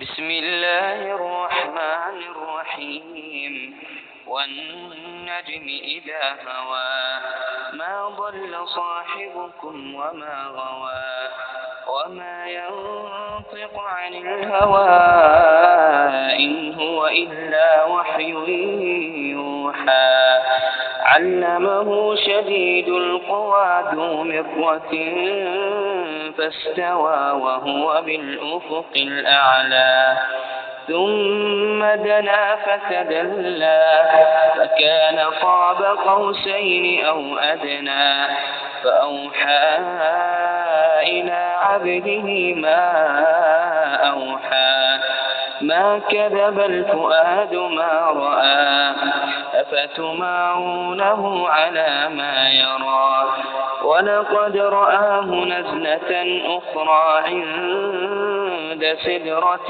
بسم الله الرحمن الرحيم والنجم إذا هوى ما ضل صاحبكم وما غوى وما ينطق عن الهوى إن هو إلا وحي يوحى علمه شديد القوى ذو مرة فاستوى وهو بالأفق الأعلى ثم دنا فتدلى فكان قاب قوسين أو أدنى فأوحى إلى عبده ما أوحى ما كذب الفؤاد ما رأى أفتمارونه على ما يرى ولقد رآه نزلة أخرى عند سدرة